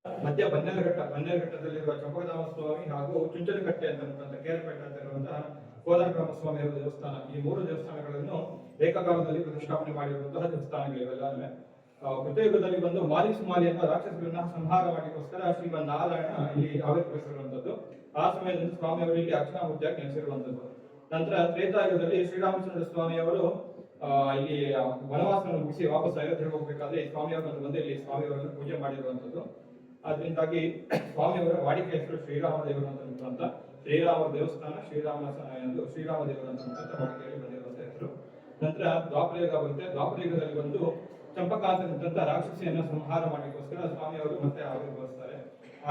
ಮಧ್ಯ ಬನ್ನೇರುಘಟ್ಟದಲ್ಲಿರುವ ಚಂಪಕಧಾಮ ಸ್ವಾಮಿ ಹಾಗೂ ಚುಂಚನಕಟ್ಟೆ ಅಂತಕ್ಕಂಥ ಕೇರಪೇಟೆ ಅಂತ ಇರುವಂತಹ ಕೋದಂಡರಾಮ ಸ್ವಾಮಿಯವರ ದೇವಸ್ಥಾನ, ಈ ಮೂರು ದೇವಸ್ಥಾನಗಳನ್ನು ಏಕಕಾಲದಲ್ಲಿ ಪ್ರತಿಷ್ಠಾಪನೆ ಮಾಡಿರುವಂತಹ ದೇವಸ್ಥಾನಗಳಿವೆಲ್ಲ. ಕೃತಯುಗದಲ್ಲಿ ಬಂದು ಮಾಲಿ ಎಂಬ ರಾಕ್ಷಸರನ್ನ ಸಂಹಾರ ಮಾಡಲಿಕ್ಕೋಸ್ಕರ ಶ್ರೀಮನ್ ನಾರಾಯಣ ಇಲ್ಲಿ ಆವಿರ್ಭವಿಸಿರುವಂತದ್ದು. ಆ ಸಮಯದಲ್ಲಿ ಸ್ವಾಮಿಯವರು ಇಲ್ಲಿ ಅರ್ಚನಾಮೂರ್ತಿಯಾಗಿ ನೆಲೆಸಿರುವಂತದ್ದು. ನಂತರ ತ್ರೇತಾಯುಗದಲ್ಲಿ ಶ್ರೀರಾಮಚಂದ್ರ ಸ್ವಾಮಿಯವರು ಇಲ್ಲಿ ವನವಾಸವನ್ನು ಮುಗಿಸಿ ವಾಪಸ್ ಅಯೋಧ್ಯೆಗೆ ಹೋಗಬೇಕಾದ್ರೆ ಈ ಸ್ವಾಮಿಯವರನ್ನು ಬಂದು ಇಲ್ಲಿ ಸ್ವಾಮಿಯವರನ್ನು ಪೂಜೆ ಮಾಡಿರುವಂತದ್ದು. ಅದರಿಂದಾಗಿ ಸ್ವಾಮಿಯವರ ವಾಡಿಕೆ ಹೆಸರು ಶ್ರೀರಾಮ ದೇವರು ಅಂತ ಶ್ರೀರಾಮ ದೇವಸ್ಥಾನ, ಶ್ರೀರಾಮ ದೇವರು ಅಂತ ವಾಡಿಕೆಯಲ್ಲಿ ಬಂದಿರುವಂತ ಹೆಸರು. ನಂತರ ದ್ವಾಪರಯುಗ ಬರುತ್ತೆ. ದ್ವಾಪರಯುಗದಲ್ಲಿ ಬಂದು ಚಂಪಕಾಂತ ರಾಕ್ಷಸಿಯನ್ನು ಸಂಹಾರ ಮಾಡಲಿಕ್ಕೋಸ್ಕರ ಸ್ವಾಮಿಯವರು ಮತ್ತೆ ಆವಿರ್ಭವಿಸ್ತಾರೆ.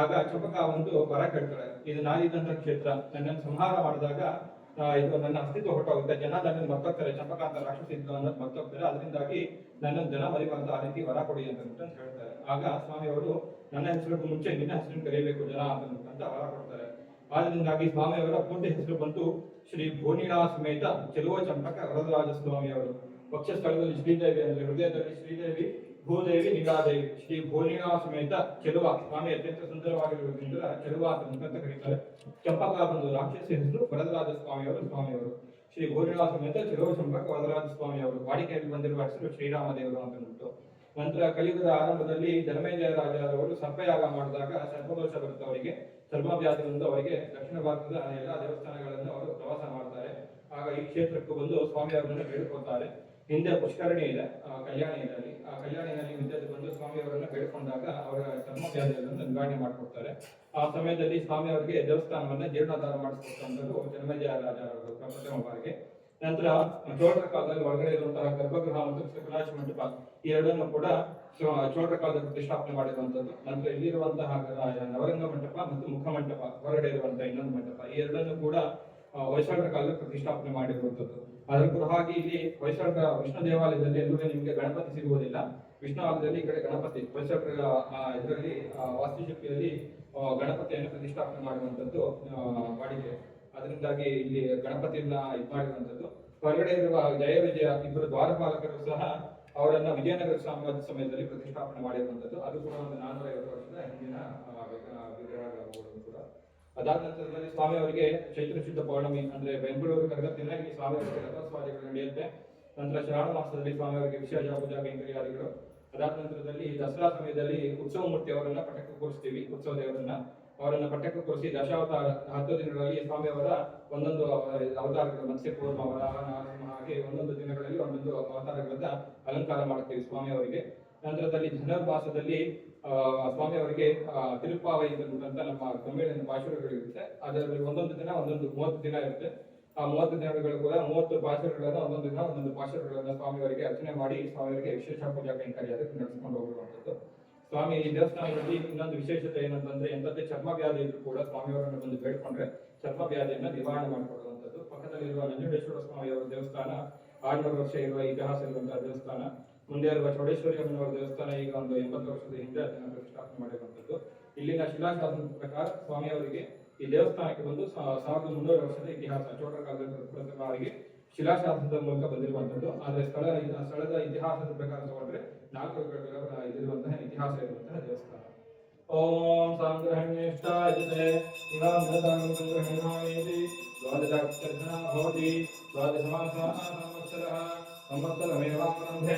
ಆಗ ಚಂಪಕ ಒಂದು ವರ ಕೇಳ್ತಾರೆ, ಇದು ನಾನಿದ್ದಂತ ಕ್ಷೇತ್ರ, ನನ್ನನ್ನು ಸಂಹಾರ ಮಾಡಿದಾಗ ಇದು ನನ್ನ ಅಸ್ತಿತ್ವ ಹೊರಟೋಗುತ್ತೆ, ಜನ ನನ್ನನ್ನು ಮರ್ತೋಗ್ತಾರೆ, ಚಂಪಕಾಂತ ರಾಕ್ಷಸಿ ಇದ್ದು ಅನ್ನೋದು ಮರ್ತೋಗ್ತಾರೆ, ಅದರಿಂದಾಗಿ ನನ್ನನ್ನು ಜನ ಮರಿಬಾರ್ದು, ಆ ರೀತಿ ವರ ಕೊಡಿ ಅಂತ ಹೇಳ್ತಾರೆ. ಆಗ ಸ್ವಾಮಿಯವರು ನನ್ನ ಹೆಸರಿಗೂ ಮುಂಚೆ ನಿನ್ನ ಹೆಸರನ್ನು ಕರೆಯಬೇಕು ಜನ ಅಂತ ವರ ಕೊಡ್ತಾರೆ. ಆದ್ದರಿಂದಾಗಿ ಸ್ವಾಮಿಯವರ ಪೂರ್ತಿ ಹೆಸರು ಬಂದು ಶ್ರೀ ಭೂನಿಳಾ ಸಮೇತ ಚೆಲುವ ಚಂಪಕ ವರದರಾಜ ಸ್ವಾಮಿಯವರು. ವಕ್ಷಸ್ಥಳದಲ್ಲಿ ಶ್ರೀದೇವಿ ಅಂದ್ರೆ ಹೃದಯದಲ್ಲಿ ಶ್ರೀದೇವಿ, ಭೂದೇವಿ, ನೀಲಾದೇವಿ, ಶ್ರೀ ಭೂನಿಳಾ ಸಮೇತ ಚೆಲುವ ಸ್ವಾಮಿ ಅತ್ಯಂತ ಸುಂದರವಾಗಿರುವುದರಿಂದ ಚೆಲುವ ಅಂತ ಕರೀತಾರೆ. ಚಂಪಕ ಬಂದು ರಾಕ್ಷಸಿ ಹೆಸರು ವರದರಾಜ ಸ್ವಾಮಿಯವರು. ಶ್ರೀ ಭೂನಿಳಾ ಸಮೇತ ಚೆಲುವ ಚಂಪಕ ವರದರಾಜ ಸ್ವಾಮಿಯವರು. ವಾಡಿಕೆಯಲ್ಲಿ ಬಂದಿರುವ ಹೆಸರು ಶ್ರೀರಾಮ ದೇವರು ಅಂತ ಅಂದ್ಬಿಟ್ಟು. ನಂತರ ಕಲಿಯುಗದ ಆರಂಭದಲ್ಲಿ ಜನಮೇಜಯ ರಾಜರವರು ಸರ್ಪಯಾಗ ಮಾಡಿದಾಗ ಸರ್ಪದೋಷ ಬರುತ್ತೆ ಅವರಿಗೆ, ಚರ್ಮವ್ಯಾಧಿಯಿಂದ ಅವರಿಗೆ ದಕ್ಷಿಣ ಭಾರತದ ಎಲ್ಲಾ ದೇವಸ್ಥಾನಗಳನ್ನು ಅವರು ಪ್ರವಾಸ ಮಾಡ್ತಾರೆ. ಆಗ ಈ ಕ್ಷೇತ್ರಕ್ಕೂ ಬಂದು ಸ್ವಾಮಿಯವರನ್ನು ಬೇಡಿಕೊಳ್ತಾರೆ. ಹಿಂದೆ ಪುಷ್ಕರಣಿ ಇದೆ, ಕಲ್ಯಾಣಿಯಲ್ಲಿ, ಆ ಕಲ್ಯಾಣಿಯಲ್ಲಿ ವಿದ್ಯಾರ್ಥಿ ಬಂದು ಸ್ವಾಮಿಯವರನ್ನು ಬೇಡಿಕೊಂಡಾಗ ಅವರ ಚರ್ಮವ್ಯಾಧಿಗಳನ್ನು ನಿವಾರಣೆ ಮಾಡಿಕೊಡ್ತಾರೆ. ಆ ಸಮಯದಲ್ಲಿ ಸ್ವಾಮಿಯವರಿಗೆ ದೇವಸ್ಥಾನವನ್ನ ಜೀರ್ಣೋದ್ಧಾರ ಮಾಡಿಸ್ಕೊಟ್ಟಂಥದ್ದು ಜನಮೇಜಯ ರಾಜರವರು ಪ್ರಥಮ ಬಾರಿಗೆ. ನಂತರ ಚೋಳರ ಕಾಲದಲ್ಲಿ ಒಳಗಡೆ ಇರುವಂತಹ ಗರ್ಭಗೃಹ ಮತ್ತು ಕಲಾಶ ಮಂಟಪ, ಈ ಎರಡನ್ನು ಕೂಡ ಚೋಳರ ಕಾಲದಲ್ಲಿ ಪ್ರತಿಷ್ಠಾಪನೆ ಮಾಡಿರುವಂತದ್ದು. ನಂತರ ಇಲ್ಲಿರುವಂತಹ ನವರಂಗ ಮಂಟಪ ಮತ್ತು ಮುಖ ಮಂಟಪ, ಹೊರಗಡೆ ಇರುವಂತಹ ಇನ್ನೊಂದು ಮಂಟಪ, ಈ ಎರಡನ್ನು ಕೂಡ ಹೊಯ್ಸಳರ ಕಾಲದಲ್ಲಿ ಪ್ರತಿಷ್ಠಾಪನೆ ಮಾಡಿರುವಂತದ್ದು. ಅದರ ಪುರವಾಗಿ ಇಲ್ಲಿ ಹೊಯ್ಸಳರ ವಿಷ್ಣು ದೇವಾಲಯದಲ್ಲಿ ಎಲ್ಲೂ ನಿಮಗೆ ಗಣಪತಿ ಸಿಗುವುದಿಲ್ಲ. ವಿಷ್ಣು ಆಲಯದಲ್ಲಿ ಈ ಕಡೆ ಗಣಪತಿ, ಹೊಯ್ಸಳರ ಇದರಲ್ಲಿ ವಾಸ್ತುಶಿಲ್ಪಿಯಲ್ಲಿ ಗಣಪತಿಯನ್ನು ಪ್ರತಿಷ್ಠಾಪನೆ ಮಾಡುವಂತದ್ದು ವಾಡಿಕೆ. ಅದರಿಂದಾಗಿ ಇಲ್ಲಿ ಗಣಪತಿಯನ್ನ ಇದು ಮಾಡಿರುವಂತದ್ದು. ಹೊರಗಡೆ ಇರುವ ಜಯ ವಿಜಯ ಇಬ್ಬರು ದ್ವಾರಪಾಲಕರು ಸಹ ಅವರನ್ನ ವಿಜಯನಗರ ಸಾಮ್ರಾಜ್ಯ ಸಮಯದಲ್ಲಿ ಪ್ರತಿಷ್ಠಾಪನೆ ಮಾಡಿರುವಂತದ್ದು. ಅದು ಕೂಡ ಒಂದು 450 ವರ್ಷದ ಹಿಂದಿನ ವಿಗ್ರಹಗಳು ಕೂಡ. ಅದಾದ ನಂತರದಲ್ಲಿ ಸ್ವಾಮಿ ಅವರಿಗೆ ಚೈತ್ರ ಶುದ್ಧ ಪೌರ್ಣಮಿ ಅಂದ್ರೆ ಬೆಂಗಳೂರು ಕರಗತ್ತಿನ ಈ ಸ್ವಾಮಿ ಅವರಿಗೆ ರಥೋತ್ಸವಾದಿಗಳು ನಡೆಯುತ್ತೆ. ನಂತರ ಶ್ರಾವಣ ಮಾಸದಲ್ಲಿ ಸ್ವಾಮಿ ಅವರಿಗೆ ವಿಶೇಷ ಪೂಜಾ ಕೈಂಕರ್ಯಾದಿಗಳು. ಅದಾದ ನಂತರದಲ್ಲಿ ದಸರಾ ಸಮಯದಲ್ಲಿ ಉತ್ಸವ ಮೂರ್ತಿ ಅವರನ್ನ ಪಟ್ಟಕ್ಕೆ ಕೂರಿಸ್ತೀವಿ. ಉತ್ಸವ ದೇವರನ್ನ ಅವರನ್ನ ಪಟ್ಟಕ್ಕೆ ಕೂರಿಸಿ ದಶಾವತಾರ 10 ದಿನಗಳಲ್ಲಿ ಸ್ವಾಮಿಯವರ ಒಂದೊಂದು ಅವತಾರಗಳು, ಮತ್ಸ್ಯ ಕೂರ್ಮ, ವರಾಹ, ನರಸಿಂಹ ಹಾಗೆ ಒಂದೊಂದು ದಿನಗಳಲ್ಲಿ ಒಂದೊಂದು ಅವತಾರಗಳನ್ನ ಅಲಂಕಾರ ಮಾಡ್ತೀವಿ ಸ್ವಾಮಿಯವರಿಗೆ. ನಂತರದಲ್ಲಿ ಧನುರ್ಮಾಸದಲ್ಲಿ ಸ್ವಾಮಿಯವರಿಗೆ ತಿರುಪಾವೈ ಅಂತ ನಮ್ಮ ತಮಿಳಿನ ಪಾಶುರಗಳಿರುತ್ತೆ. ಅದರಲ್ಲಿ ಒಂದೊಂದು ದಿನ 30 ದಿನ ಇರುತ್ತೆ. ಆ 30 ದಿನಗಳು ಕೂಡ 30 ಪಾಶುರಗಳನ್ನ ಒಂದೊಂದು ದಿನ ಒಂದೊಂದು ಪಾಶುರಗಳನ್ನ ಸ್ವಾಮಿಯವರಿಗೆ ಅರ್ಚನೆ ಮಾಡಿ ಸ್ವಾಮಿಯವರಿಗೆ ವಿಶೇಷ ಪೂಜಾ ಕೈಂಕರ್ಯ ನಡೆಸ್ಕೊಂಡು ಹೋಗಿರುವಂತದ್ದು. ಸ್ವಾಮಿ ಈ ದೇವಸ್ಥಾನದಲ್ಲಿ ಇನ್ನೊಂದು ವಿಶೇಷತೆ ಏನಂತಂದ್ರೆ, ಎಂತದ್ದೇ ಚರ್ಮವ್ಯಾಧಿ ಇದ್ರು ಕೂಡ ಸ್ವಾಮಿಯವರನ್ನು ಬಂದು ಬೇಡ್ಕೊಂಡ್ರೆ ಚರ್ಮವ್ಯಾಧಿಯನ್ನ ನಿವಾರಣೆ ಮಾಡಿಕೊಡುವಂಥದ್ದು. ಪಕ್ಕದಲ್ಲಿರುವ ನಂಜುಂಡೇಶ್ವರ ಸ್ವಾಮಿಯವರ ದೇವಸ್ಥಾನ 600 ವರ್ಷ ಇರುವ ಇತಿಹಾಸ ಇರುವಂತಹ ದೇವಸ್ಥಾನ. ಮುಂದೆ ಇರುವ ಚೌಡೇಶ್ವರಿ ಅಮ್ಮನವರ ದೇವಸ್ಥಾನ ಈಗ ಒಂದು 80 ವರ್ಷದ ಹಿಂದೆ ಅದನ್ನು ಪ್ರತಿಷ್ಠಾಪನೆ ಮಾಡಿರುವಂಥದ್ದು. ಇಲ್ಲಿನ ಶಿಲಾಶಾಸನದ ಪ್ರಕಾರ ಸ್ವಾಮಿಯವರಿಗೆ ಈ ದೇವಸ್ಥಾನಕ್ಕೆ ಬಂದು 1300 ವರ್ಷದ ಇತಿಹಾಸ, ಚೋಳರ ಕಾಲದ ಪ್ರಥಮವಾಗಿ ಶಿಲಾಶಾಸನದ ಮೂಲಕ ಬಂದಿರುವಂತದ್ದು. ಆದ್ರೆ ಸ್ಥಳದ ಇತಿಹಾಸದ ಪ್ರಕಾರ ತಗೊಂಡ್ರೆ 4 ಯುಗಗಳ ಇದಿರುವಂತಹ ಇತಿಹಾಸ ಇರುವಂತಹ ದೇವಸ್ಥಾನ. ಓಂ ಸಂಗ್ರಹಣ್ಯಷ್ಟಾಯತೆ ಇಮಾಂ ಸಂಗ್ರಹಣಾಯೇತಿ ದ್ವಾದಶಾಕ್ಷರಧನ ಭವತಿ ದ್ವಾದಶಮಾಸಃ ಸಂವತ್ಸರಃ ಸಂವತ್ಸರಮೇವಾರಂಭೆ.